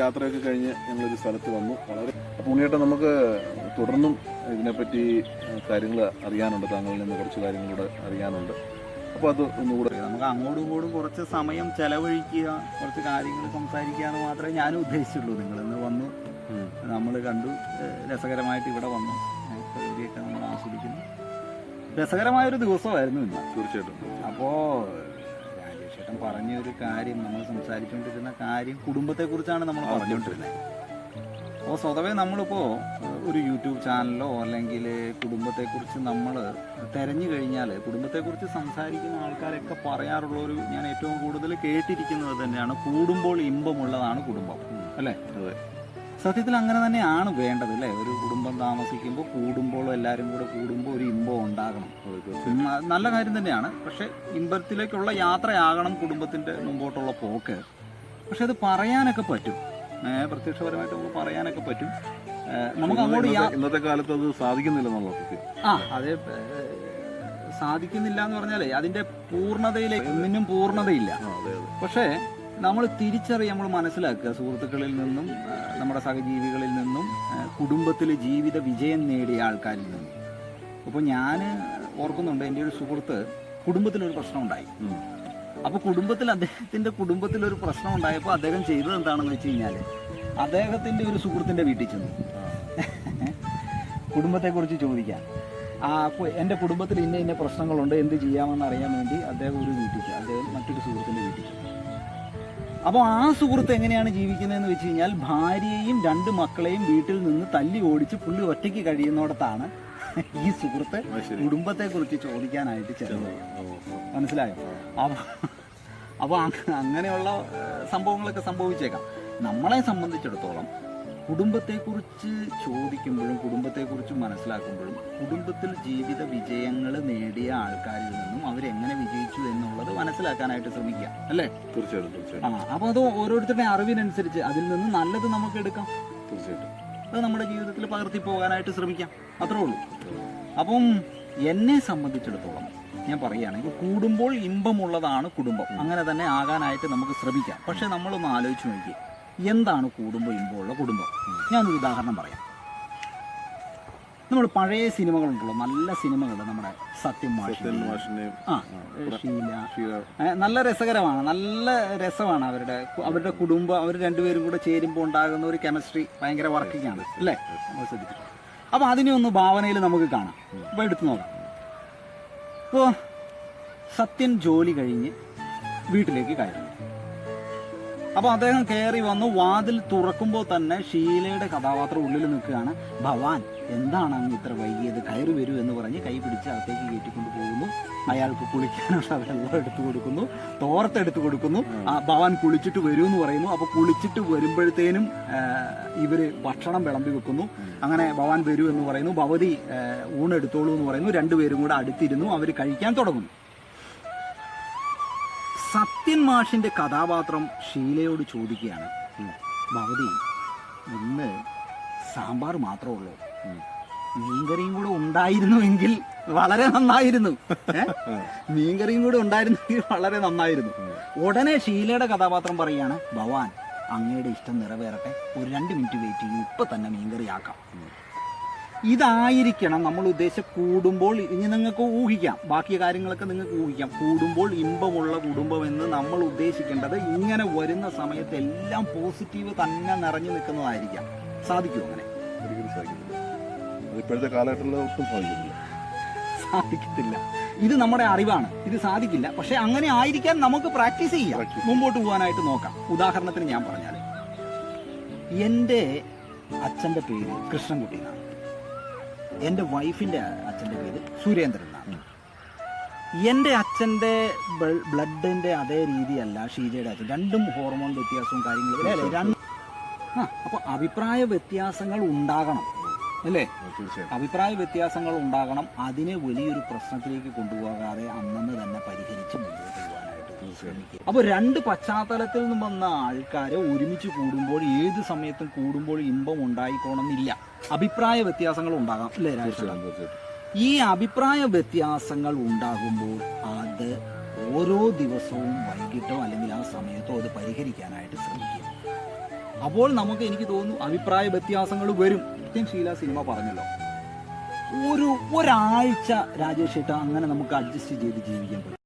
യാത്രയൊക്കെ കഴിഞ്ഞ് ഞങ്ങളൊരു സ്ഥലത്ത് വന്നു. വളരെ ഉണ്ണിയേട്ടൻ, നമുക്ക് തുടർന്നും ഇതിനെപ്പറ്റി കാര്യങ്ങൾ അറിയാനുണ്ട്. താങ്കളിൽ നിന്ന് കുറച്ച് കാര്യങ്ങളൂടെ അറിയാനുണ്ട്. അപ്പോൾ അത് ഒന്നുകൂടെ നമുക്ക് അങ്ങോട്ടും ഇങ്ങോട്ടും കുറച്ച് സമയം ചെലവഴിക്കുക, കുറച്ച് കാര്യങ്ങൾ സംസാരിക്കുക എന്ന് മാത്രമേ ഞാനും ഉദ്ദേശിച്ചുള്ളൂ. നിങ്ങളിന്ന് വന്നു, നമ്മൾ കണ്ടു, രസകരമായിട്ട് ഇവിടെ വന്നു, പ്രകൃതിയൊക്കെ നമ്മൾ ആസ്വദിക്കുന്നു. രസകരമായൊരു ദിവസമായിരുന്നു ഇന്ന്. തീർച്ചയായിട്ടും. അപ്പോൾ രാജേഷേട്ടൻ പറഞ്ഞൊരു കാര്യം, നമ്മൾ സംസാരിച്ചുകൊണ്ടിരുന്ന കാര്യം കുടുംബത്തെക്കുറിച്ചാണ് നമ്മൾ പറഞ്ഞുകൊണ്ടിരുന്നത്. അപ്പോൾ സ്വതവേ നമ്മളിപ്പോൾ ഒരു യൂട്യൂബ് ചാനലോ അല്ലെങ്കിൽ കുടുംബത്തെക്കുറിച്ച് നമ്മൾ തിരഞ്ഞു കഴിഞ്ഞാൽ കുടുംബത്തെക്കുറിച്ച് സംസാരിക്കുന്ന ആൾക്കാരൊക്കെ പറയാറുള്ളൊരു, ഞാൻ ഏറ്റവും കൂടുതൽ കേട്ടിരിക്കുന്നത് തന്നെയാണ്, കൂടുമ്പോൾ ഇമ്പമുള്ളതാണ് കുടുംബം, അല്ലേ? അതെ, സത്യത്തിൽ അങ്ങനെ തന്നെയാണ് വേണ്ടത്, അല്ലേ? ഒരു കുടുംബം താമസിക്കുമ്പോൾ കൂടുമ്പോൾ, എല്ലാവരും കൂടെ കൂടുമ്പോൾ ഒരു ഇമ്പം ഉണ്ടാകണം. നല്ല കാര്യം തന്നെയാണ്. പക്ഷെ ഇമ്പത്തിലേക്കുള്ള യാത്രയാകണം കുടുംബത്തിൻ്റെ മുമ്പോട്ടുള്ള പോക്ക്. പക്ഷെ അത് പറയാനൊക്കെ പറ്റും, പ്രത്യക്ഷപരമായിട്ട് നമുക്ക് പറയാനൊക്കെ പറ്റും. നമുക്ക് അങ്ങോട്ട് ഇന്നത്തെ കാലത്ത് അത് സാധിക്കുന്നില്ലെന്നുള്ള സത്യം. അതെ, സാധിക്കുന്നില്ല എന്ന് പറഞ്ഞാലേ അതിന്റെ പൂർണ്ണതയിലേക്ക് ഒന്നിനും പൂർണ്ണതയില്ല. പക്ഷേ നമ്മൾ തിരിച്ചറിയാൻ, നമ്മൾ മനസ്സിലാക്കുക, സുഹൃത്തുക്കളിൽ നിന്നും നമ്മുടെ സഹജീവികളിൽ നിന്നും കുടുംബത്തിൽ ജീവിത വിജയം നേടിയ ആൾക്കാരിൽ നിന്നും. അപ്പോൾ ഞാൻ ഓർക്കുന്നുണ്ട്, എൻ്റെ ഒരു സുഹൃത്ത് കുടുംബത്തിലൊരു പ്രശ്നം ഉണ്ടായി. അപ്പോൾ അദ്ദേഹത്തിൻ്റെ കുടുംബത്തിലൊരു പ്രശ്നം ഉണ്ടായപ്പോൾ അദ്ദേഹം ചെയ്തത് എന്താണെന്ന് വെച്ച് കഴിഞ്ഞാൽ, അദ്ദേഹത്തിൻ്റെ ഒരു സുഹൃത്തിൻ്റെ വീട്ടിൽ ചെന്നു കുടുംബത്തെക്കുറിച്ച് ചോദിക്കാൻ. എൻ്റെ കുടുംബത്തിൽ ഇന്ന പ്രശ്നങ്ങളുണ്ട്, എന്ത് ചെയ്യാമെന്ന് അറിയാൻ വേണ്ടി അദ്ദേഹം മറ്റൊരു സുഹൃത്തിൻ്റെ വീട്ടിൽ ചെന്നു. അപ്പോൾ ആ സുഹൃത്ത് എങ്ങനെയാണ് ജീവിക്കുന്നതെന്ന് വെച്ച് കഴിഞ്ഞാൽ, ഭാര്യയെയും 2 മക്കളെയും വീട്ടിൽ നിന്ന് തല്ലി ഓടിച്ച് പുള്ളി ഒറ്റയ്ക്ക് കഴിയുന്നിടത്താണ് ഈ സുഹൃത്ത് കുടുംബത്തെക്കുറിച്ച് ചോദിക്കാനായിട്ട് ചെന്നത്. മനസ്സിലായോ? അപ്പോൾ അങ്ങനെയുള്ള സംഭവങ്ങളൊക്കെ സംഭവിച്ചേക്കാം. നമ്മളെ സംബന്ധിച്ചിടത്തോളം കുടുംബത്തെക്കുറിച്ച് ചോദിക്കുമ്പോഴും കുടുംബത്തെക്കുറിച്ച് മനസ്സിലാക്കുമ്പോഴും കുടുംബത്തിൽ ജീവിത വിജയങ്ങൾ നേടിയ ആൾക്കാരിൽ നിന്നും അവരെങ്ങനെ വിജയിച്ചു എന്നുള്ളത് മനസ്സിലാക്കാനായിട്ട് ശ്രമിക്കുക, അല്ലേ? തീർച്ചയായിട്ടും. അപ്പോൾ അത് ഓരോരുത്തരുടെ അറിവിനനുസരിച്ച് അതിൽ നിന്ന് നല്ലത് നമുക്ക് എടുക്കാം. തീർച്ചയായിട്ടും. അത് നമ്മുടെ ജീവിതത്തിൽ പകർത്തി പോകാനായിട്ട് ശ്രമിക്കാം, അത്രേ ഉള്ളൂ. അപ്പം എന്നെ സംബന്ധിച്ചിടത്തോളം ഞാൻ പറയുകയാണെങ്കിൽ, കൂടുമ്പോൾ ഇമ്പമുള്ളതാണ് കുടുംബം. അങ്ങനെ തന്നെ ആകാനായിട്ട് നമുക്ക് ശ്രമിക്കാം. പക്ഷെ നമ്മളൊന്ന് ആലോചിച്ച് നോക്കി, എന്താണ് കൂടുമ്പോൾ ഇമ്പമുള്ള കുടുംബം? ഞാനൊരു ഉദാഹരണം പറയാം. നമ്മൾ പഴയ സിനിമകളുണ്ടല്ലോ, നല്ല സിനിമകൾ, നമ്മുടെ സത്യം മാഷിന്റെ, ഷീല, നല്ല രസകരമാണ്, നല്ല രസമാണ്. അവരുടെ കുടുംബം, അവർ രണ്ടുപേരും കൂടെ ചേരുമ്പോൾ ഉണ്ടാകുന്ന ഒരു കെമിസ്ട്രി ഭയങ്കര വർക്കിംഗ് ആണ്, അല്ലേ? നമ്മൾ ശ്രദ്ധിച്ചു. അപ്പോൾ അതിനെ ഒന്ന് ഭാവനയിൽ നമുക്ക് കാണാം. അപ്പോൾ എടുത്തു നോക്കാം. ഇപ്പോൾ സത്യൻ ജോലി കഴിഞ്ഞ് വീട്ടിലേക്ക് കയറി. അപ്പോൾ അദ്ദേഹം കയറി വന്നു, വാതിൽ തുറക്കുമ്പോൾ തന്നെ ഷീലയുടെ കഥാപാത്രം ഉള്ളിൽ നിൽക്കുകയാണ്. ഭവാൻ, എന്താണ് അങ്ങ് ഇത്ര വൈകിയത്? കയറി വരൂ എന്ന് പറഞ്ഞ് കൈ പിടിച്ച് അകത്തേക്ക് കയറ്റിക്കൊണ്ട് പോകുന്നു. അയാൾക്ക് കുളിക്കാനുള്ള വെള്ളം എടുത്തു കൊടുക്കുന്നു, തോർത്തെടുത്ത് കൊടുക്കുന്നു. ഭവാൻ കുളിച്ചിട്ട് വരൂ എന്ന് പറയുന്നു. അപ്പോൾ കുളിച്ചിട്ട് വരുമ്പോഴത്തേനും ഇവര് ഭക്ഷണം വിളമ്പി വെക്കുന്നു. അങ്ങനെ ഭവാൻ വരൂ എന്ന് പറയുന്നു. ഭവതി ഊണെടുത്തോളൂ എന്ന് പറയുന്നു. രണ്ടുപേരും കൂടെ അടുത്തിരുന്നു, അവർ കഴിക്കാൻ തുടങ്ങുന്നു. സത്യൻ മാഷിന്റെ കഥാപാത്രം ഷീലയോട് ചോദിക്കുകയാണ്, ഭവതി, ഇന്ന് സാമ്പാർ മാത്രമേ ഉള്ളൂ, മീൻകറിയും കൂടെ ഉണ്ടായിരുന്നുവെങ്കിൽ വളരെ നന്നായിരുന്നു. മീൻകറിയും കൂടെ ഉണ്ടായിരുന്നെങ്കിൽ വളരെ നന്നായിരുന്നു. ഉടനെ ഷീലയുടെ കഥാപാത്രം പറയുകയാണ്, ഭവാൻ, അങ്ങയുടെ ഇഷ്ടം നിറവേറട്ടെ, ഒരു 2 മിനിറ്റ് വെയിറ്റ് ചെയ്യും, ഇപ്പൊ തന്നെ മീൻകറി ആക്കാം. ഇതായിരിക്കണം നമ്മൾ ഉദ്ദേശിച്ച കൂടുമ്പോൾ. ഇനി നിങ്ങൾക്ക് ഊഹിക്കാം, ബാക്കി കാര്യങ്ങളൊക്കെ നിങ്ങൾക്ക് ഊഹിക്കാം. കൂടുമ്പോൾ ഇമ്പമുള്ള കുടുംബം എന്ന് നമ്മൾ ഉദ്ദേശിക്കേണ്ടത് ഇങ്ങനെ വരുന്ന സമയത്ത് എല്ലാം പോസിറ്റീവ് തന്നെ നിറഞ്ഞു നിൽക്കുന്നതായിരിക്കാം. സാധിക്കുമോ അങ്ങനെ? ഒരിക്കലും സാധിക്കുന്നില്ല. ഇപ്പോഴത്തെ കാലഘട്ടത്തിൽ ഒട്ടും സാധിക്കത്തില്ല. ഇത് നമ്മുടെ അറിവാണ്, ഇത് സാധിക്കില്ല. പക്ഷെ അങ്ങനെ ആയിരിക്കാൻ നമുക്ക് പ്രാക്ടീസ് ചെയ്യാം, മുമ്പോട്ട് പോകാനായിട്ട് നോക്കാം. ഉദാഹരണത്തിന് ഞാൻ പറഞ്ഞാൽ, എൻ്റെ അച്ഛൻ്റെ പേര് കൃഷ്ണൻകുട്ടി എന്നാണ്. എൻ്റെ വൈഫിൻ്റെ അച്ഛൻ്റെ പേര് സുരേന്ദ്രൻ എന്നാണ്. എൻ്റെ അച്ഛൻ്റെ ബ്ലഡിൻ്റെ അതേ രീതിയല്ല ഷീജയുടെ അച്ഛൻ. രണ്ടും ഹോർമോൺ വ്യത്യാസവും കാര്യങ്ങളും അല്ലേ? അപ്പോൾ അഭിപ്രായ വ്യത്യാസങ്ങൾ ഉണ്ടാകണം, അല്ലേ? അഭിപ്രായ വ്യത്യാസങ്ങൾ ഉണ്ടാകണം. അതിനെ വലിയൊരു പ്രശ്നത്തിലേക്ക് കൊണ്ടുപോകാതെ അന്നന്ന് തന്നെ പരിഹരിച്ച് മുന്നോട്ട് പോകാനായിട്ട് ശ്രമിക്കുക. അപ്പോൾ 2 പശ്ചാത്തലത്തിൽ നിന്നും വന്ന ആൾക്കാരെ ഒരുമിച്ച് കൂടുമ്പോൾ ഏത് സമയത്തും കൂടുമ്പോൾ ഇമ്പം ഉണ്ടായിക്കോണമെന്നില്ല. അഭിപ്രായ വ്യത്യാസങ്ങൾ ഉണ്ടാകാം, അല്ലേ രാജേഷ്? ഈ അഭിപ്രായ വ്യത്യാസങ്ങൾ ഉണ്ടാകുമ്പോൾ അത് ഓരോ ദിവസവും വൈകിട്ടോ അല്ലെങ്കിൽ ആ സമയത്തോ അത് പരിഹരിക്കാനായിട്ട് ശ്രമിക്കുക. അപ്പോൾ നമുക്ക് എനിക്ക് തോന്നുന്നു അഭിപ്രായ വ്യത്യാസങ്ങൾ വരും. ഷീല സിനിമ പറഞ്ഞല്ലോ, ഒരാഴ്ച രാജേഷ് ഏട്ടാ അങ്ങനെ നമുക്ക് അഡ്ജസ്റ്റ് ചെയ്ത് ജീവിക്കാൻ പറ്റും.